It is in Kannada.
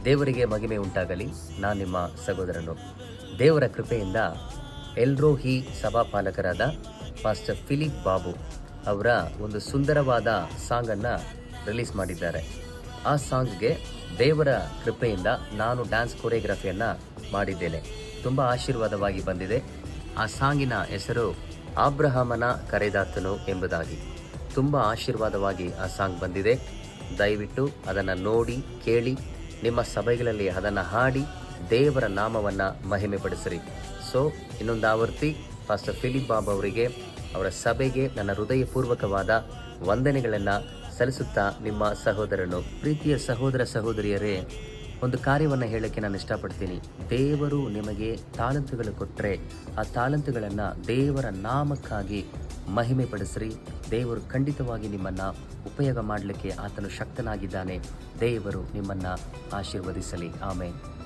ದೇವರಿಗೆ ಮಹಿಮೆ ಉಂಟಾಗಲಿ. ನಾನು ನಿಮ್ಮ ಸಹೋದರನು. ದೇವರ ಕೃಪೆಯಿಂದ ಎಲ್ರೋಹಿ ಸಭಾಪಾಲಕರಾದ ಪಾಸ್ಟರ್ ಫಿಲಿಪ್ ಬಾಬು ಅವರ ಒಂದು ಸುಂದರವಾದ ಸಾಂಗನ್ನು ರಿಲೀಸ್ ಮಾಡಿದ್ದಾರೆ. ಆ ಸಾಂಗ್ಗೆ ದೇವರ ಕೃಪೆಯಿಂದ ನಾನು ಡ್ಯಾನ್ಸ್ ಕೊರಿಯೋಗ್ರಫಿಯನ್ನು ಮಾಡಿದ್ದೇನೆ. ತುಂಬ ಆಶೀರ್ವಾದವಾಗಿ ಬಂದಿದೆ. ಆ ಸಾಂಗಿನ ಹೆಸರು ಅಬ್ರಹಾಮನ ಕರೆದಾತನು ಎಂಬುದಾಗಿ. ತುಂಬ ಆಶೀರ್ವಾದವಾಗಿ ಆ ಸಾಂಗ್ ಬಂದಿದೆ. ದಯವಿಟ್ಟು ಅದನ್ನು ನೋಡಿ ಕೇಳಿ, ನಿಮ್ಮ ಸಭೆಗಳಲ್ಲಿ ಅದನ್ನು ಹಾಡಿ ದೇವರ ನಾಮವನ್ನು ಮಹಿಮೆಪಡಿಸಿರಿ. ಸೊ ಇನ್ನೊಂದು ಆವರ್ತಿ ಪಾಸ್ಟರ್ ಫಿಲಿಪ್ ಬಾಬು ಅವರಿಗೆ, ಅವರ ಸಭೆಗೆ ನನ್ನ ಹೃದಯಪೂರ್ವಕವಾದ ವಂದನೆಗಳನ್ನು ಸಲ್ಲಿಸುತ್ತಾ ನಿಮ್ಮ ಸಹೋದರನು. ಪ್ರೀತಿಯ ಸಹೋದರ ಸಹೋದರಿಯರೇ, ಒಂದು ಕಾರ್ಯವನ್ನು ಹೇಳೋಕ್ಕೆ ನಾನು ಇಷ್ಟಪಡ್ತೀನಿ. ದೇವರು ನಿಮಗೆ ತಾಲಂತುಗಳು ಕೊಟ್ಟರೆ ಆ ತಾಲಂತುಗಳನ್ನು ದೇವರ ನಾಮಕ್ಕಾಗಿ ಮಹಿಮೆ ಪಡಿಸ್ರಿ. ದೇವರು ಖಂಡಿತವಾಗಿ ನಿಮ್ಮನ್ನು ಉಪಯೋಗ ಮಾಡಲಿಕ್ಕೆ ಆತನು ಶಕ್ತನಾಗಿದ್ದಾನೆ. ದೇವರು ನಿಮ್ಮನ್ನು ಆಶೀರ್ವದಿಸಲಿ. ಆಮೇನ್.